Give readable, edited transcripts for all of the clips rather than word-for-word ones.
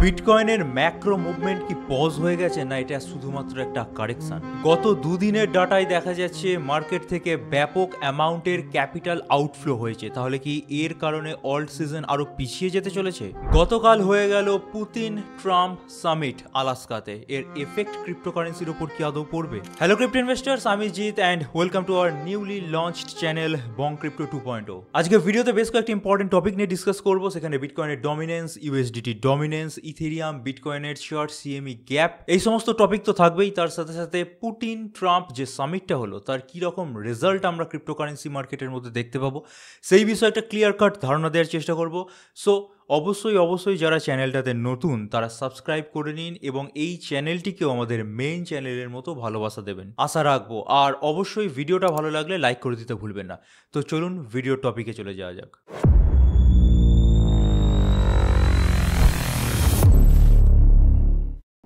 বিটকয়েনের macro movement কি pause হয়ে গেছে না এটা শুধুমাত্র একটা কারেকশন? গত দুদিনের ডাটায় দেখা যাচ্ছে মার্কেট থেকে ব্যাপক অ্যামাউন্টের ক্যাপিটাল আউটফ্লো হয়েছে। তাহলে কি এর কারণে অল্ট সিজন আরো পিছিয়ে যেতে চলেছে? গতকাল হয়ে গেল পুতিন ট্রাম্প সামিট আলাস্কাতে, এর এফেক্ট ক্রিপ্টোকারেন্সির উপর কি আদৌ পড়বে? হ্যালো ক্রিপ্টো ইনভেস্টার্স, আমি Jeet and welcome to our newly launched channel Bong crypto 2.0। আজকে ভিডিওতে বেশ কয়েকটি ইম্পর্টেন্ট টপিক নিয়ে ডিসকাস করবো। সেখানে বিটকয়েনের ডমিনেন্স, ইউএসডিটি ডমিনেন্স, ইথেরিয়াম, বিটকয়েনের শর্ট, সিএমই গ্যাপ, এই সমস্ত টপিক তো থাকবেই। তার সাথে সাথে পুতিন ট্রাম্প যে সামিটটা হলো তার কি রকম রেজাল্ট আমরা ক্রিপ্টোকারেন্সি মার্কেটের মধ্যে দেখতে পাবো সেই বিষয়ে একটা ক্লিয়ার কাট ধারণা দেওয়ার চেষ্টা করব। সো অবশ্যই যারা চ্যানেলটাতে নতুন তারা সাবস্ক্রাইব করে নিন এবং এই চ্যানেলটিকেও আমাদের মেইন চ্যানেলের মতো ভালোবাসা দেবেন আশা রাখবো। আর অবশ্যই ভিডিওটা ভালো লাগলে লাইক করে দিতে ভুলবেন না। তো চলুন ভিডিওর টপিকে চলে যাওয়া যাক।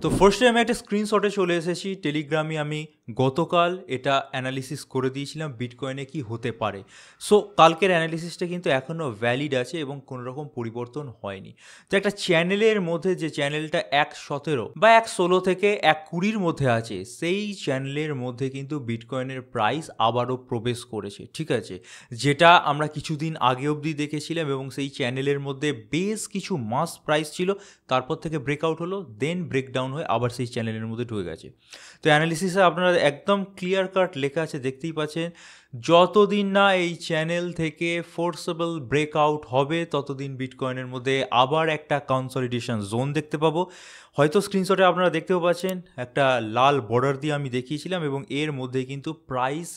তো ফার্স্টে আমি একটা স্ক্রিনশটে চলে এসেছি টেলিগ্রামে। আমি গতকাল এটা অ্যানালিসিস করে দিয়েছিলাম বিটকয়েনে কি হতে পারে। সো কালকের অ্যানালিসিসটা কিন্তু এখনও ভ্যালিড আছে এবং কোনো রকম পরিবর্তন হয়নি। তো একটা চ্যানেলের মধ্যে যে চ্যানেলটা 1.17 বা 1.16 থেকে 1.20 মধ্যে আছে, সেই চ্যানেলের মধ্যে কিন্তু বিটকয়েনের প্রাইস আবারও প্রবেশ করেছে, ঠিক আছে, যেটা আমরা কিছুদিন আগে অবধি দেখেছিলাম এবং সেই চ্যানেলের মধ্যে বেশ কিছু মাস প্রাইস ছিল, তারপর থেকে ব্রেকআউট হলো, দেন ব্রেকডাউন হয়ে আবার সেই চ্যানেলের মধ্যে ঢুকে গেছে। তো অ্যানালিসিসে আপনারা একদম ক্লিয়ার কাট লেখা আছে, দেখতেই পাচ্ছেন, যতদিন না এই চ্যানেল থেকে ফোর্সেবল ব্রেকআউট হবে ততদিন বিটকয়েনের মধ্যে আবার একটা কনসলিডেশন জোন দেখতে পাবো। হয়তো স্ক্রিনশটে আপনারা দেখতেও পাচ্ছেন একটা লাল বর্ডার দিয়ে আমি দেখিয়েছিলাম এবং এর মধ্যে কিন্তু প্রাইস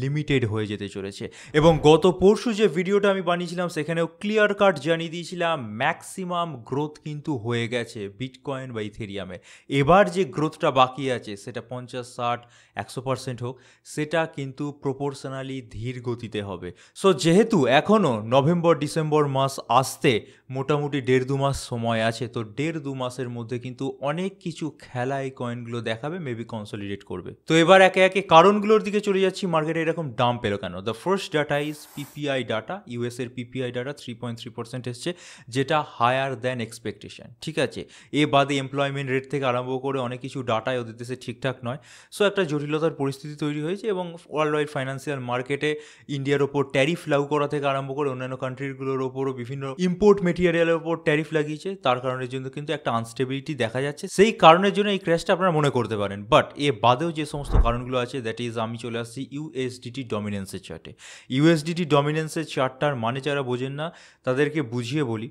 লিমিটেড হয়ে যেতে চলেছে। এবং গত পরশু যে ভিডিওটা আমি বানিয়েছিলাম সেখানেও ক্লিয়ার কাট জানিয়ে দিয়েছিলাম ম্যাক্সিমাম গ্রোথ কিন্তু হয়ে গেছে বিটকয়েন বা ইথেরিয়ামে। এবার যে গ্রোথটা বাকি আছে সেটা 50, 60, 100% হোক, সেটা কিন্তু প্রপোর্শনালি ধীর গতিতে হবে। সো যেহেতু এখনও নভেম্বর ডিসেম্বর মাস আসতে মোটামুটি 1.5-2 মাস সময় আছে, তো 1.5-2 মাসের মধ্যে কিন্তু অনেক কিছু খেলা এই কয়েনগুলো দেখাবে, মেবি কনসলিডেট করবে। তো এবার একে একে কারণগুলোর দিকে চলে যাচ্ছি। মার্কেটে এরকম ডাম্প পেলো কেন? The first data is PPI data. ইউএসের পিপিআই ডাটা 3.3% এসছে, যেটা হায়ার দ্যান এক্সপেকটেশন, ঠিক আছে। এ বাদে এমপ্লয়মেন্ট রেট থেকে আরম্ভ করে অনেক কিছু ডাটায় ওদের দেশে ঠিকঠাক নয়। সো একটা জটিলতার পরিস্থিতি তৈরি হয়েছে এবং ওয়ার্ল্ড ওয়াইড ফাইন্যান্সিয়াল মার্কেটে ইন্ডিয়ার ওপর ট্যারিফ লাগু করা থেকে আরম্ভ করে অন্যান্য কান্ট্রিগুলোর ওপরও বিভিন্ন ইম্পোর্ট মেটেরিয়ালের ওপর ট্যারিফ লাগিয়েছে। তার কারণের জন্য কিন্তু একটা আনস্টেবিলিটি দেখা যাচ্ছে, সেই কারণের জন্য এই ক্র্যাশটা আপনারা মনে করতে পারেন। বাট এ বাদেও যে সমস্ত কারণগুলো আছে, দ্যাট ইজ আমি চলে আসছি ইউএসডিটি ডমিনেন্সের চার্টে। ইউএসডিটি ডমিনেন্সের চার্টটার মানে যারা বোঝেন না তাদেরকে বুঝিয়ে বলি।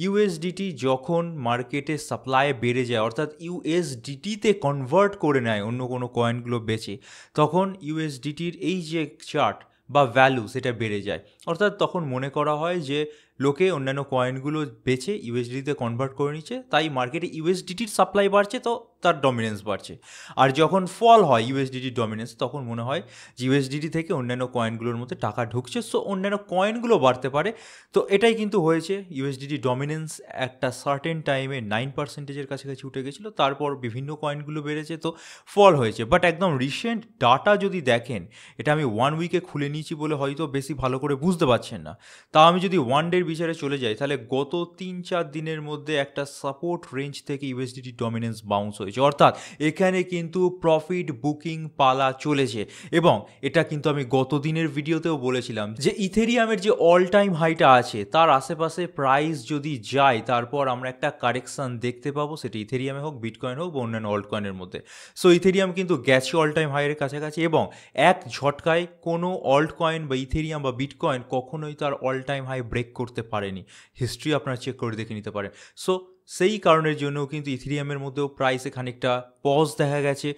ইউএসডিটি যখন মার্কেটে সাপ্লাই বেড়ে যায়, অর্থাৎ ইউএসডিটিতে কনভার্ট করে নেয় অন্য কোনো কয়েনগুলো বেচে, তখন ইউএসডিটির এই যে চার্ট বা ভ্যালু সেটা বেড়ে যায়। অর্থাৎ তখন মনে করা হয় যে লোকে অন্যান্য কয়েনগুলো বেচে ইউএসডিটিতে কনভার্ট করে নিচ্ছে, তাই মার্কেটে ইউএসডিটির সাপ্লাই বাড়ছে, তো তার ডমিনেন্স বাড়ছে। আর যখন ফল হয় ইউএসডিটির ডমিনেন্স, তখন মনে হয় যে ইউএসডিটি থেকে অন্যান্য কয়েনগুলোর মধ্যে টাকা ঢুকছে, সো অন্যান্য কয়েনগুলো বাড়তে পারে। তো এটাই কিন্তু হয়েছে। ইউএসডিটি ডমিনেন্স একটা সার্টেন টাইমে 9%-এর কাছাকাছি উঠে গেছিলো, তারপর বিভিন্ন কয়েনগুলো বেড়েছে, তো ফল হয়েছে। বাট একদম রিসেন্ট ডাটা যদি দেখেন, এটা আমি 1 উইকে খুলে নিয়েছি বলে হয়তো বেশি ভালো করে বুঝতে পারছেন না, তা আমি যদি 1 ডের বিচারে চলে যাই, তাহলে গত 3-4 দিনের মধ্যে একটা সাপোর্ট রেঞ্জ থেকে ইউএসডিটি ডমিনেন্স বাউন্স হয়েছে। অর্থাৎ এখানে কিন্তু প্রফিট বুকিং পালা চলেছে। এবং এটা কিন্তু আমি গত দিনের ভিডিওতেও বলেছিলাম যে ইথেরিয়ামের যে অল টাইম হাইটা আছে তার আশেপাশে প্রাইস যদি যায়, তারপর আমরা একটা কারেকশন দেখতে পাবো, সেটা ইথেরিয়ামে হোক, বিটকয়েন হোক বা অন্যান্য অল্ট কয়েনের মধ্যে। সো ইথেরিয়াম কিন্তু গেছে অল টাইম হাইয়ের কাছাকাছি এবং এক ঝটকায় কোনো অল্ট কয়েন বা ইথেরিয়াম বা বিটকয়েন কখনোই তার অল টাইম হাই ব্রেক করতে পারেনি। হিস্ট্রি আপনারা চেক করে দেখে নিতে পারেন। সো সেই কারণের জন্যও কিন্তু ইথেরিয়ামের মধ্যেও প্রাইসে খানিকটা পজ দেখা গেছে।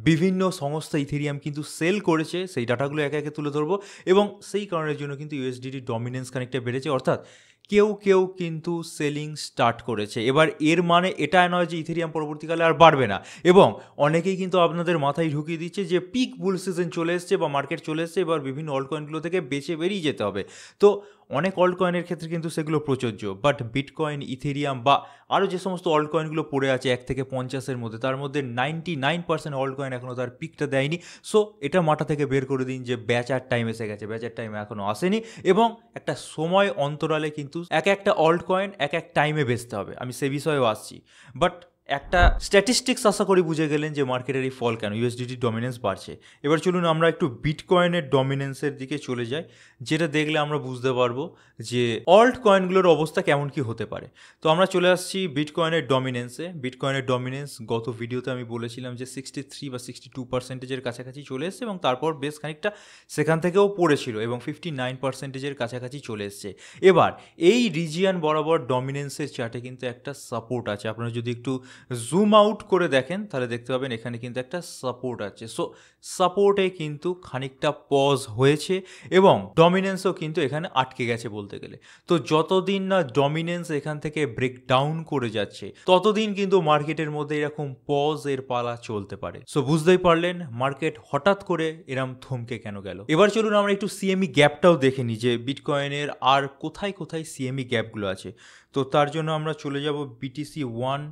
বিভিন্ন সংস্থা ইথেরিয়াম কিন্তু সেল করেছে, সেই ডাটাগুলো একে একে তুলে ধরবো। এবং সেই কারণের জন্য কিন্তু ইউএসডিটি ডমিনেন্স খানিকটা বেড়েছে, অর্থাৎ কেউ কিন্তু সেলিং স্টার্ট করেছে। এবার এর মানে এটা নয় যে ইথেরিয়াম পরবর্তীকালে আর বাড়বে না। এবং অনেকেই কিন্তু আপনাদের মাথায় ঢুকিয়ে দিচ্ছে যে পিক বুল সিজন চলে এসছে বা মার্কেট চলে এসছে, এবার বিভিন্ন অল্ট কয়েনগুলো থেকে বেঁচে বেরিয়ে যেতে হবে। তো অনেক অল্ট কয়েনের ক্ষেত্রে কিন্তু সেগুলো প্রযোজ্য, বাট বিটকয়েন, ইথেরিয়াম বা আরও যে সমস্ত অল্ট কয়েনগুলো পড়ে আছে 1 থেকে 50-এর মধ্যে, তার মধ্যে 99% অল্ট কয়েন এখনও তার পিকটা দেয়নি। সো এটা মাথা থেকে বের করে দিন যে বেচার টাইম এসে গেছে, বেচার টাইম এখনও আসেনি, এবং একটা সময় অন্তরালে কিন্তু একটা অল্ট কয়েন এক টাইমে বেচতে হবে। আমি সে বিষয়েও আসছি, বাট একটা স্ট্যাটিস্টিক্স আশা করি বুঝে গেলেন যে মার্কেটের এই ফল কেন, ইউএসডিটি ডমিনেন্স বাড়ছে। এবার চলুন আমরা একটু বিটকয়েনের ডমিনেন্সের দিকে চলে যাই, যেটা দেখলে আমরা বুঝতে পারবো যে অল্ট কয়েনগুলোর অবস্থা কেমন কি হতে পারে। তো আমরা চলে আসছি বিটকয়েনের ডমিনেন্সে। বিটকয়েনের ডমিনেন্স গত ভিডিওতে আমি বলেছিলাম যে 63 বা 62%-এর কাছাকাছি চলে এসছে, এবং তারপর বেশ খানিকটা সেখান থেকেও পড়েছিল এবং 59%-এর কাছাকাছি চলে এসছে। এবার এই রিজিয়ান বরাবর ডমিনেন্সের চার্টে কিন্তু একটা সাপোর্ট আছে। আপনারা যদি একটু জুম আউট করে দেখেন তাহলে দেখতে পাবেন এখানে কিন্তু একটা সাপোর্ট আছে। সো সাপোর্টে কিন্তু খানিকটা পজ হয়েছে এবং ডমিনেন্সও কিন্তু এখানে আটকে গেছে বলতে গেলে। তো যতদিন না ডমিনেন্স এখান থেকে ব্রেক ডাউন করে যাচ্ছে ততদিন কিন্তু মার্কেটের মধ্যে এরকম পজ এর পালা চলতে পারে। সো বুঝতেই পারলেন মার্কেট হঠাৎ করে এরম থমকে কেন গেল। এবার চলুন আমরা একটু সিএমই গ্যাপটাও দেখে নিই যে বিটকয়েনের আর কোথায় কোথায় সিএমই গ্যাপগুলো আছে। তো তার জন্য আমরা চলে যাব BTC1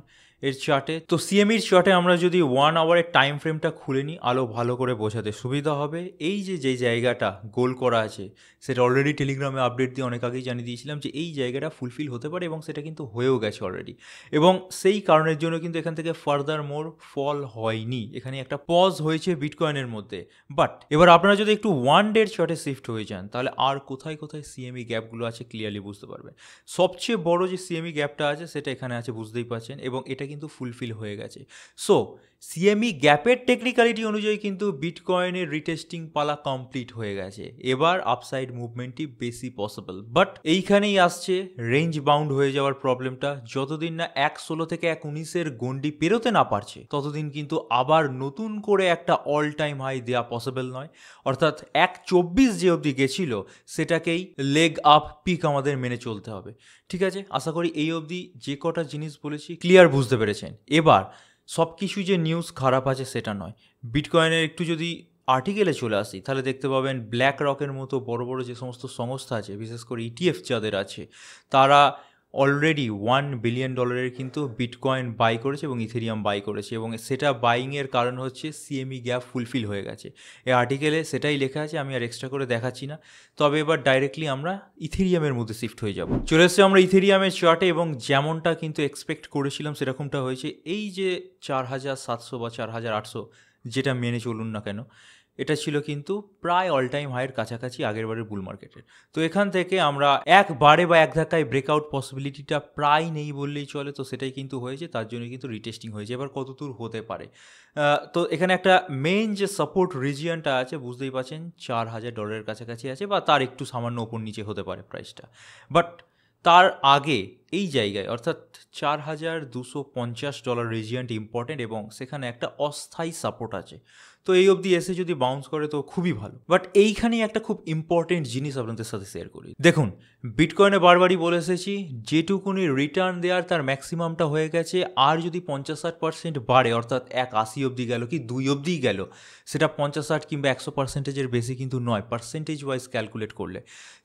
এর চার্টে। তো সিএমইর চার্টে আমরা যদি 1 আওয়ারের টাইম ফ্রেমটা খুলে নিই, আলো ভালো করে বোঝাতে সুবিধা হবে। এই যে জায়গাটা গোল করা আছে সেটা অলরেডি টেলিগ্রামে আপডেট দিয়ে অনেক আগেই জানিয়ে দিয়েছিলাম যে এই জায়গাটা ফুলফিল হতে পারে, এবং সেটা কিন্তু হয়েও গেছে অলরেডি, এবং সেই কারণের জন্য কিন্তু এখান থেকে ফার্দার মোর ফল হয়নি, এখানে একটা পজ হয়েছে বিটকয়েনের মধ্যে। বাট এবার আপনারা যদি একটু 1 ডের চার্টে শিফট হয়ে যান তাহলে আর কোথায় কোথায় সিএমই গ্যাপগুলো আছে ক্লিয়ারলি বুঝতে পারবেন। সবচেয়ে বড় যে সিএমই গ্যাপটা আছে সেটা এখানে আছে, বুঝতেই পারছেন, এবং এটা কিন্তু ফুলফিল হয়ে গেছে। সো সিএমই গ্যাপের টেকনিক্যালিটি অনুযায়ী কিন্তু বিটকয়েনের রিটেস্টিং পালা কমপ্লিট হয়ে গেছে। এবার আপসাইড মুভমেন্টই বেশি পসিবল, বাট এইখানেই আসছে রেঞ্জ বাউন্ড হয়ে যাওয়ার প্রবলেমটা। যতদিন না 1.16 থেকে 1.19-এর গন্ডি পেরোতে না পারছে ততদিন কিন্তু আবার নতুন করে একটা অল টাইম হাই দেওয়া পসিবল নয়। অর্থাৎ 1.24 যে অবধি গেছিল সেটাকেই লেগ আপ পিক আমাদের মেনে চলতে হবে। ঠিক আছে, আশা করি এই অবধি যে কটা জিনিস বলেছি ক্লিয়ার বুঝতে পেরেছেন। এবার সব কিছু যে নিউজ খারাপ আছে সেটা নয়। বিটকয়েনের একটু যদি আর্টিকেলে চলে আসি তাহলে দেখতে পাবেন ব্ল্যাক রকের মতো বড় বড় যে সমস্ত সংস্থা আছে, বিশেষ করে ইটিএফ যাদের আছে, তারা অলরেডি $1 বিলিয়ন কিন্তু বিটকয়েন বাই করেছে এবং ইথেরিয়াম বাই করেছে, এবং সেটা বাইংয়ের কারণ হচ্ছে সিএমই গ্যাপ ফুলফিল হয়ে গেছে। এই আর্টিকেলে সেটাই লেখা আছে, আমি আর এক্সট্রা করে দেখাচ্ছি না। তবে এবার ডাইরেক্টলি আমরা ইথেরিয়ামের মধ্যে শিফট হয়ে যাব। চলে এসেছি আমরা ইথেরিয়ামের চার্টে, এবং যেমনটা কিন্তু এক্সপেক্ট করেছিলাম সেরকমটা হয়েছে। এই যে 4700 বা 4800 যেটা মেনে চলুন না কেন, এটা ছিল কিন্তু প্রায় অল টাইম হাইয়ের কাছাকাছি আগের বারের বুল মার্কেটের। তো এখান থেকে আমরা একবারে বা এক ধাক্কায় ব্রেকআউট পসিবিলিটিটা প্রায় নেই বললেই চলে। তো সেটাই কিন্তু হয়েছে, তার জন্য কিন্তু রিটেস্টিং হয়েছে। এবার কত দূর হতে পারে, তো এখানে একটা মেইন যে সাপোর্ট রিজিয়নটা আছে বুঝতেই পারছেন $4000 কাছাকাছি আছে, বা তার একটু সামান্য ওপর নিচে হতে পারে প্রাইসটা। বাট তার আগে এই জায়গায় অর্থাৎ $4250 রিজিয়নটা ইম্পর্টেন্ট, এবং সেখানে একটা অস্থায়ী সাপোর্ট আছে। তো এই অবধি এসে যদি বাউন্স করে তো খুবই ভালো। বাট এইখানেই একটা খুব ইম্পর্টেন্ট জিনিস আপনাদের সাথে শেয়ার করি। দেখুন, বিটকয়েনে বারবারই বলে এসেছি যেটুকুনি রিটার্ন দেওয়ার তার ম্যাক্সিমামটা হয়ে গেছে। আর যদি 50-60% বাড়ে, অর্থাৎ 180 অবধি গেল কি 2 অবধিই গেল, সেটা 50-60 কিংবা 100%-এর বেশি কিন্তু নয়। পার্সেন্টেজ ওয়াইজ ক্যালকুলেট করলে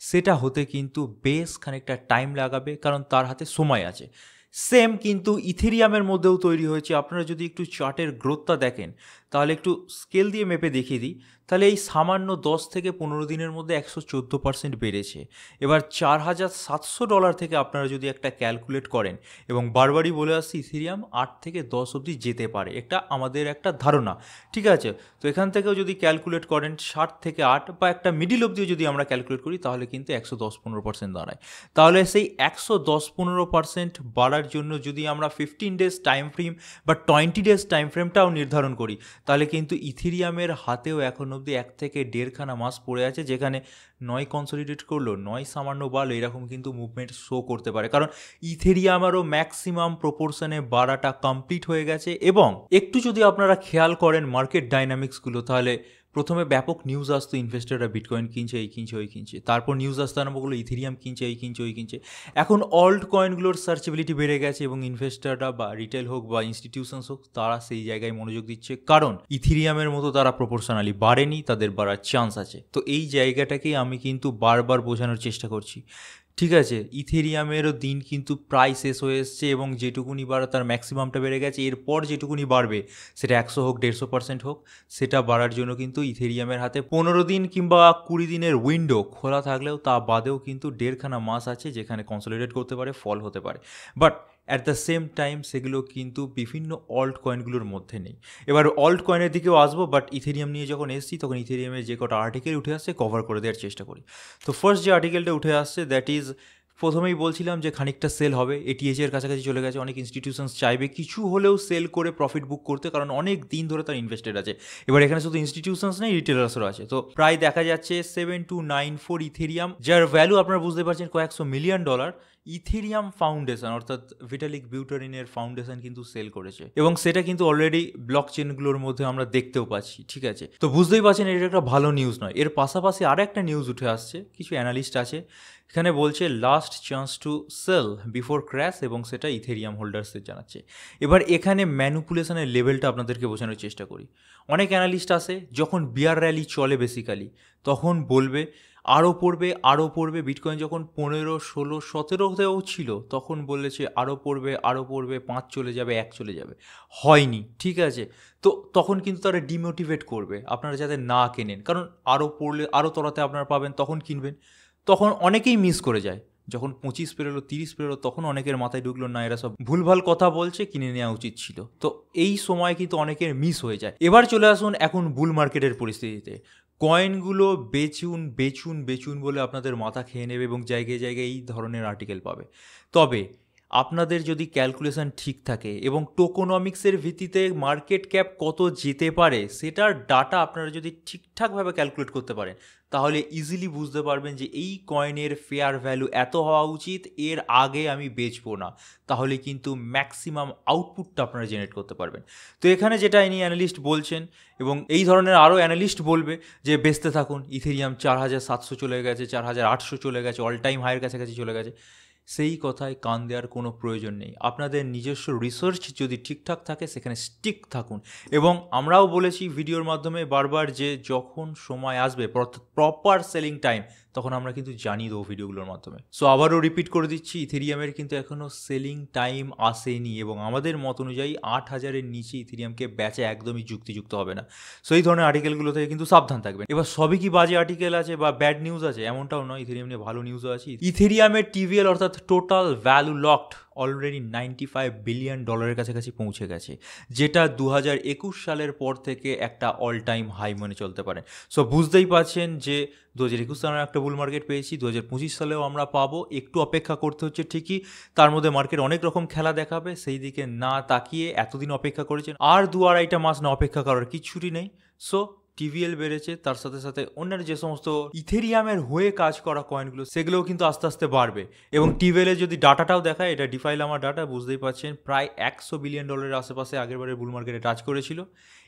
সেটা হতে কিন্তু বেশ খানিকটা টাইম লাগাবে, কারণ তার হাতে সময় আছে। সেম কিন্তু ইথেরিয়ামের মধ্যেও তৈরি হয়েছে। আপনারা যদি একটু চার্টের গ্রোথটা দেখেন তাহলে একটু স্কেল দিয়ে মেপে দেখিয়ে দিই, তাহলে এই সামান্য 10 থেকে 15 দিনের মধ্যে 114% বেড়েছে। এবার $4700 থেকে আপনারা যদি একটা ক্যালকুলেট করেন, এবং বারবারই বলে আসছি ইথেরিয়াম 8 থেকে 10 অবধি যেতে পারে, এটা আমাদের একটা ধারণা। ঠিক আছে, তো এখান থেকেও যদি ক্যালকুলেট করেন 7 থেকে 8 বা একটা মিডিল অবধিও যদি আমরা ক্যালকুলেট করি তাহলে কিন্তু 110-15% দাঁড়ায়। তাহলে সেই 110-15% বাড়ার জন্য যদি আমরা 15 ডেজ টাইম ফ্রেম বা 20 ডেজ টাইম ফ্রেমটাও নির্ধারণ করি, তাহলে কিন্তু ইথেরিয়ামের হাতেও এখন অবধি 1 থেকে 1.5 মাস পড়ে আছে, যেখানে নয় কনসলিডেট করলো, নয় সামান্য বাড়লো, এরকম কিন্তু মুভমেন্ট শো করতে পারে। কারণ ইথেরিয়ামেরও ম্যাক্সিমাম প্রপোর্শনে বাড়াটা কমপ্লিট হয়ে গেছে। এবং একটু যদি আপনারা খেয়াল করেন মার্কেট ডাইনামিক্সগুলো, তাহলে প্রথমে ব্যাপক নিউজ আসতো ইনভেস্টররা বিটকয়েন কিনছে, এই কিনছে, ওই কিনছে। তারপর নিউজ আসতে আরম্ভ করলো ইথেরিয়াম কিনছে, এই কিনছে, ওই কিনছে। এখন অল্ট কয়েনগুলোর সার্চেবিলিটি বেড়ে গেছে এবং ইনভেস্টররা বা রিটেল হোক বা ইনস্টিটিউশনস হোক, তারা সেই জায়গায় মনোযোগ দিচ্ছে, কারণ ইথেরিয়ামের মতো তারা প্রপোর্শনালি বাড়েনি, তাদের বাড়ার চান্স আছে। তো এই জায়গাটাকেই আমি কিন্তু বারবার বোঝানোর চেষ্টা করছি। ঠিক আছে, ইথেরিয়ামেরও দিন কিন্তু প্রায় শেষ হয়ে এসছে এবং যেটুকুনি বাড়া তার ম্যাক্সিমামটা বেড়ে গেছে। এরপর যেটুকুনি বাড়বে সেটা 100 হোক, 150% হোক, সেটা বাড়ার জন্য কিন্তু ইথেরিয়ামের হাতে 15 দিন কিংবা 20 দিনের উইন্ডো খোলা থাকলেও তা বাদেও কিন্তু 1.5 মাস আছে যেখানে কনসলিডেট করতে পারে, ফল হতে পারে। But at the same time সেগুলো কিন্তু বিভিন্ন অল্ট কয়েনগুলোর মধ্যে নেই। এবার অল্ট কয়েনের দিকেও আসবো, বাট ইথেরিয়াম নিয়ে যখন এসছি তখন ইথেরিয়ামের যে কটা আর্টিকেল উঠে আসছে কভার করে দেওয়ার চেষ্টা করি। তো ফার্স্ট যে আর্টিকেলটা উঠে আসছে দ্যাট ইজ, প্রথমেই বলছিলাম যে খানিকটা সেল হবে, এটিএচ এর কাছাকাছি চলে গেছে, অনেক ইনস্টিটিউশনস চাইবে কিছু হলেও সেল করে প্রফিট বুক করতে, কারণ অনেক দিন ধরে তার ইনভেস্টেড আছে। এবার এখানে শুধু ইনস্টিটিউশনস নেই, রিটেলার্সও আছে। তো প্রায় দেখা যাচ্ছে 7294 ইথেরিয়াম, যার ভ্যালু আপনারা বুঝতে পারছেন কয়েকশো মিলিয়ন ডলার, ইথেরিয়াম ফাউন্ডেশন অর্থাৎ ভিটালিক বিউটারিনের ফাউন্ডেশন কিন্তু সেল করেছে এবং সেটা কিন্তু অলরেডি ব্লক চেনগুলোর মধ্যে আমরা দেখতেও পাচ্ছি। ঠিক আছে, তো বুঝতেই পারছেন এটা একটা ভালো নিউজ নয়। এর পাশাপাশি আর একটা নিউজ উঠে আসছে, কিছু অ্যানালিস্ট আছে এখানে বলছে last chance to sell before crash, এবং সেটা ইথেরিয়াম হোল্ডার্সদের জানাচ্ছে। এবার এখানে ম্যানুপুলেশনের লেভেলটা আপনাদেরকে বোঝানোর চেষ্টা করি। অনেক অ্যানালিস্ট আছে যখন বিয়ার র্যালি চলে বেসিক্যালি তখন বলবে আরও পড়বে, আরও পড়বে। বিটকয়েন যখন 15, 16, 17তেও ছিল তখন বলেছে আরও পড়বে, আরও পড়বে, 5 চলে যাবে, 1 চলে যাবে, হয়নি। ঠিক আছে, তো তখন কিন্তু তারা ডিমোটিভেট করবে আপনারা যাতে না কেনেন, কারণ আরও পড়লে আরও তলাতে আপনারা পাবেন, তখন কিনবেন। তখন অনেকেই মিস করে যায়, যখন 25 পেরোলো, 30 পেরোলো, তখন অনেকের মাথায় ঢুকলো না এরা সব ভুলভাল কথা বলছে, কিনে নেওয়া উচিত ছিল। তো এই সময় কিন্তু অনেকের মিস হয়ে যায়। এবার চলে আসুন এখন বুল মার্কেটের পরিস্থিতিতে। কয়েনগুলো বেচুন বেচুন বেচুন বলে আপনাদের মাথা খেয়ে নেবে এবং জায়গায় জায়গায় এই ধরনের আর্টিকেল পাবে। তবে আপনাদের যদি ক্যালকুলেশন ঠিক থাকে এবং টোকোনমিক্সের ভিত্তিতে মার্কেট ক্যাপ কত যেতে পারে সেটার ডাটা আপনারা যদি ঠিকঠাকভাবে ক্যালকুলেট করতে পারেন, তাহলে ইজিলি বুঝতে পারবেন যে এই কয়েনের ফেয়ার ভ্যালু এত হওয়া উচিত, এর আগে আমি বেচবো না। তাহলে কিন্তু ম্যাক্সিমাম আউটপুটটা আপনারা জেনারেট করতে পারবেন। তো এখানে যেটা ইনি অ্যানালিস্ট বলছেন এবং এই ধরনের আরও অ্যানালিস্ট বলবে যে বেচতে থাকুন, ইথেরিয়াম 4700 চলে গেছে, 4800 চলে গেছে, অল টাইম হাইয়ের কাছাকাছি চলে গেছে, সেই কথায় কান দেওয়ার কোনো প্রয়োজন নেই। আপনাদের নিজস্ব রিসার্চ যদি ঠিকঠাক থাকে সেখানে স্টিক থাকুন। এবং আমরাও বলেছি ভিডিওর মাধ্যমে বারবার যে যখন সময় আসবে প্রপার সেলিং টাইম, তখন আমরা কিন্তু জানিয়ে দেবো ভিডিওগুলোর মাধ্যমে। সো আবারও রিপিট করে দিচ্ছি, ইথেরিয়ামের কিন্তু এখনও সেলিং টাইম আসেনি এবং আমাদের মত অনুযায়ী 8000-এর নিচে ইথেরিয়ামকে বেচা একদমই যুক্তিযুক্ত হবে না। সো এই ধরনের আর্টিকেলগুলো থেকে কিন্তু সাবধান থাকবেন। এবার সবই কি বাজে আর্টিকেল আছে বা ব্যাড নিউজ আছে এমনটাও নয়, ইথেরিয়াম নিয়ে ভালো নিউজও আছে। ইথেরিয়ামের টিভিএল অর্থাৎ total value locked already $95 billion কাছাকাছি পৌঁছে গেছে, যেটা 2021 সালের পর থেকে একটা অল টাইম হাই মনে চলতে পারে। সো বুঝতেই পারছেন যে 2021 সালে একটা বুল মার্কেট পেয়েছি, 2025 সালেও আমরা পাবো। একটু অপেক্ষা করতে হচ্ছে ঠিকই, তার মধ্যে মার্কেট অনেক রকম খেলা দেখাবে, সেই দিকে না তাকিয়ে এতদিন অপেক্ষা করেছেন, আর 2-2.5 মাস না অপেক্ষা করার কিচ্ছুটি নেই। সো টিভিএল বেড়েছে, তার সাথে সাথে অন্যান্য যে সমস্ত ইথেরিয়ামের হয়ে কাজ করা কয়েনগুলো সেগুলোও কিন্তু আস্তে আস্তে বাড়বে। এবং টিভিএলের যদি ডাটাটাও দেখায়, এটা ডিফাইল আমার ডাটা, বুঝতেই পারছেন প্রায় $100 বিলিয়ন আশেপাশে আগেরবারের বুল মার্কেটে টাচ করেছিল,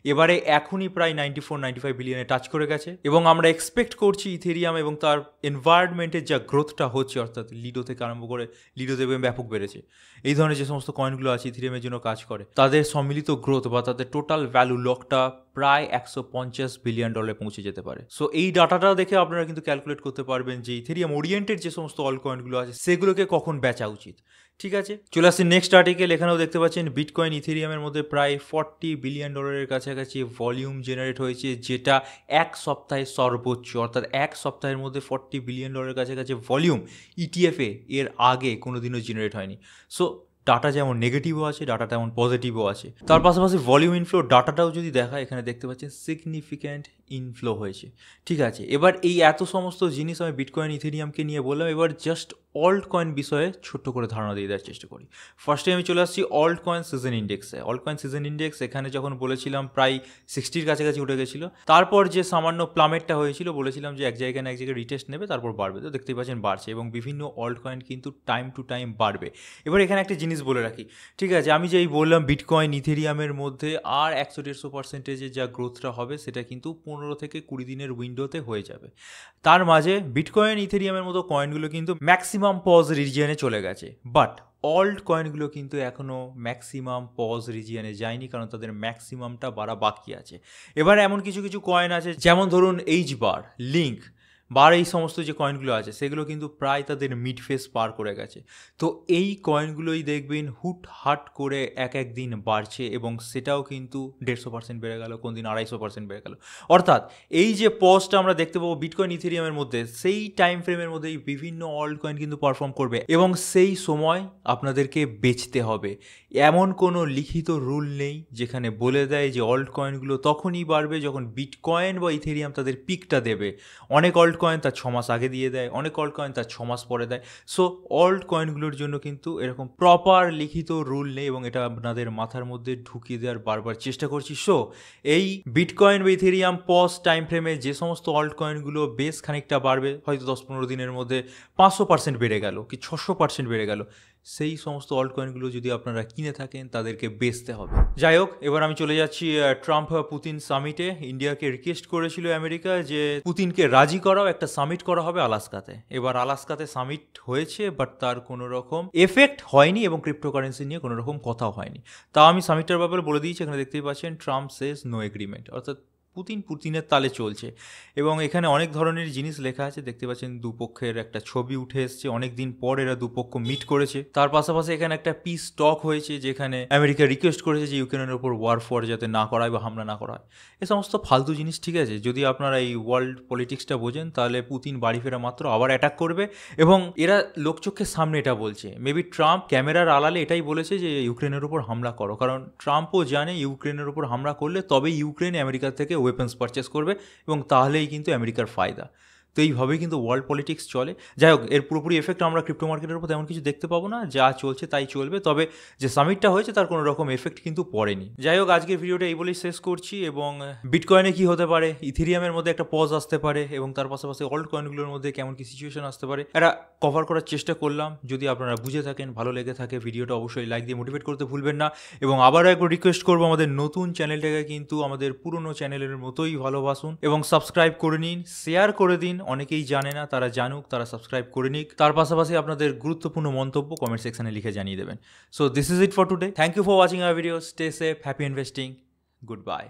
এবারে এখনই প্রায় 94-95 বিলিয়নে টাচ করে গেছে। এবং আমরা এক্সপেক্ট করছি ইথেরিয়াম এবং তার এনভায়রনমেন্টের যা গ্রোথটা হচ্ছে, অর্থাৎ লিডো থেকে আরম্ভ করে, লিডো দেবে ব্যাপক বেড়েছে, এই ধরনের যে সমস্ত কয়েনগুলো আছে ইথেরিয়ামের জন্য কাজ করে, তাদের সম্মিলিত গ্রোথ বা তাদের টোটাল ভ্যালু লকটা প্রায় $150 বিলিয়ন পৌঁছে যেতে পারে। সো এই ডাটাটা দেখে আপনারা কিন্তু ক্যালকুলেট করতে পারবেন যে ইথেরিয়াম ওরিয়েন্টেড যে সমস্ত অল কয়েনগুলো আছে সেগুলোকে কখন বেচা উচিত। ঠিক আছে, চলে আসছি নেক্সট আর্টিকেল। এখানেও দেখতে পাচ্ছেন বিটকয়েন ইথেরিয়ামের মধ্যে প্রায় $40 বিলিয়ন কাছাকাছি ভলিউম জেনারেট হয়েছে, যেটা এক সপ্তাহে সর্বোচ্চ, অর্থাৎ এক সপ্তাহের মধ্যে $40 বিলিয়ন কাছাকাছি ভলিউম ইটিএফে এর আগে কোনোদিনও জেনারেট হয়নি। সো ডাটা যেমন নেগেটিভও আছে, ডাটা তেমন পজিটিভও আছে। তার পাশাপাশি ভলিউম ইনফ্লো ডাটাটাও যদি দেখায়, এখানে দেখতে পাচ্ছেন সিগনিফিক্যান্ট ইনফ্লো হয়েছে। ঠিক আছে, এবার এই এত সমস্ত জিনিস আমি বিটকয়েন ইথেরিয়ামকে নিয়ে বললাম, এবার জাস্ট অল্ট কয়েন বিষয়ে ছোট্ট করে ধারণা দিয়ে দেওয়ার চেষ্টা করি। ফার্স্টে আমি চলে আসছি অল্ট কয়েন সিজন ইন্ডেক্সে। অল্ট কয়েন সিজন ইন্ডেক্স এখানে যখন বলেছিলাম প্রায় 60-র কাছাকাছি উঠে গেছিলো, তারপর যে সামান্য প্লামেটটা হয়েছিল বলেছিলাম যে এক জায়গায় না এক জায়গায় রিটেস্ট নেবে, তারপর বাড়বে। তো দেখতেই পাচ্ছেন বাড়ছে এবং বিভিন্ন অল্ট কয়েন কিন্তু টাইম টু টাইম বাড়বে। এবার এখানে একটা জিনিস প্লিজ বলে রাখি, ঠিক আছে? আমি যেই বললাম বিটকয়েন ইথেরিয়ামের মধ্যে আর 100-150% যা গ্রোথটা হবে সেটা কিন্তু 15 থেকে 20 দিনের উইন্ডোতে হয়ে যাবে। তার মাঝে বিটকয়েন ইথেরিয়ামের মতো কয়েনগুলো কিন্তু ম্যাক্সিমাম পজ রিজিয়নে চলে গেছে, বাট অল্ট কয়েনগুলো কিন্তু এখনও ম্যাক্সিমাম পজ রিজিয়নে যায়নি, কারণ তাদের ম্যাক্সিমামটা বাড়া বাকি আছে। এবার এমন কিছু কিছু কয়েন আছে, যেমন ধরুন এইচবার, লিঙ্ক বার, এই সমস্ত যে কয়েনগুলো আছে সেগুলো কিন্তু প্রায় তাদের মিড ফেস পার করে গেছে। তো এই কয়েনগুলোই দেখবেন হুট হাট করে এক এক দিন বাড়ছে, এবং সেটাও কিন্তু 150% বেড়ে গেল, কোন দিন 250% বেড়ে গেল। অর্থাৎ এই যে পজটা আমরা দেখতে পাবো বিটকয়েন ইথেরিয়ামের মধ্যে, সেই টাইম ফ্রেমের মধ্যেই বিভিন্ন অল্ট কয়েন কিন্তু পারফর্ম করবে, এবং সেই সময় আপনাদেরকে বেচতে হবে। এমন কোনো লিখিত রুল নেই যেখানে বলে দেয় যে অল্ট কয়েনগুলো তখনই বাড়বে যখন বিটকয়েন বা ইথেরিয়াম তাদের পিকটা দেবে। অনেক অল্ট কয়েন তার 6 মাস আগে দিয়ে দেয়, অনেক অল্ট কয়েন তার 6 মাস পরে দেয়। সো অল্ট কয়েনগুলোর জন্য কিন্তু এরকম প্রপার লিখিত রুল নেই, এবং এটা আপনাদের মাথার মধ্যে ঢুকিয়ে দেওয়ার বারবার চেষ্টা করছি। সো এই বিটকয়েন বা ইথেরিয়াম পজ টাইম ফ্রেমে যে সমস্ত অল্ট কয়েনগুলো বেশ খানিকটা বাড়বে, হয়তো 10-15 দিনের মধ্যে 500% বেড়ে গেল কি 600% বেড়ে গেল, সেই সমস্ত অল্ট কয়েনগুলো যদি আপনারা কিনে থাকেন তাদেরকে বেচতে হবে। যাই হোক, এবার আমি চলে যাচ্ছি ট্রাম্প পুতিন সামিটে। ইন্ডিয়াকে রিকোয়েস্ট করেছিল আমেরিকা যে পুতিনকে রাজি করাও, একটা সামিট করা হবে আলাস্কাতে। এবার আলাস্কাতে সামিট হয়েছে, বাট তার কোনো রকম এফেক্ট হয়নি, এবং ক্রিপ্টোকারেন্সি নিয়ে কোনো রকম কথাও হয়নি। তা আমি সামিটটার ব্যাপারে বলে দিয়েছি, এখানে দেখতেই পাচ্ছেন ট্রাম্প সেজ নো এগ্রিমেন্ট, অর্থাৎ পুতিনের তালে চলছে। এবং এখানে অনেক ধরনের জিনিস লেখা আছে, দেখতে পাচ্ছেন দুপক্ষের একটা ছবি উঠে এসছে, অনেক দিন পর এরা দুপক্ষ মিট করেছে। তার পাশাপাশি এখানে একটা পিস টক হয়েছে, যেখানে আমেরিকা রিকোয়েস্ট করেছে যে ইউক্রেনের উপর ওয়ার যাতে না করা হয় বা হামলা না করা হয়। এ সমস্ত ফালতু জিনিস, ঠিক আছে? যদি আপনারা এই ওয়ার্ল্ড পলিটিক্সটা বোঝেন তাহলে পুতিন বাড়ি ফেরা মাত্র আবার অ্যাটাক করবে, এবং এরা লোকচক্ষের সামনে এটা বলছে। মেবি ট্রাম্প ক্যামেরার আড়ালে এটাই বলেছে যে ইউক্রেনের উপর হামলা করো, কারণ ট্রাম্পও জানে ইউক্রেনের উপর হামলা করলে তবেই ইউক্রেন আমেরিকা থেকে ওয়েপন্স পারচেস করবে, এবং তাহলেই কিন্তু আমেরিকার ফায়দা। তো এইভাবেই কিন্তু ওয়ার্ল্ড পলিটিক্স চলে। যাই হোক, এর পুরোপুরি এফেক্ট আমরা ক্রিপ্টো মার্কেটের উপর তেমন কিছু দেখতে পাবো না, যা চলছে তাই চলবে। তবে যে সামিটটা হয়েছে তার কোনো রকম এফেক্ট কিন্তু পড়েনি। যাই হোক, আজকের ভিডিওটা এই বলেই শেষ করছি, এবং বিটকয়েনে কি হতে পারে, ইথেরিয়ামের মধ্যে একটা পজ আসতে পারে, এবং তার পাশাপাশি অল্ট কয়েনগুলোর মধ্যে কেমন কি সিচুয়েশন আসতে পারে, এটা কভার করার চেষ্টা করলাম। যদি আপনারা বুঝে থাকেন, ভালো লেগে থাকে, ভিডিওটা অবশ্যই লাইক দিয়ে মোটিভেট করতে ভুলবেন না। এবং আবারও একবার রিকোয়েস্ট করবো, আমাদের নতুন চ্যানেলটাকে কিন্তু আমাদের পুরনো চ্যানেলের মতোই ভালোবাসুন, এবং সাবস্ক্রাইব করে নিন, শেয়ার করে দিন। অনেকেই জানে না, তারা জানুক, তারা সাবস্ক্রাইব করে নিক। তার পাশাপাশি আপনাদের গুরুত্বপূর্ণ মন্তব্য কমেন্ট সেকশনে লিখে জানিয়ে দেবেন। So this is it for today. Thank you for watching our video. Stay safe, happy investing, good by.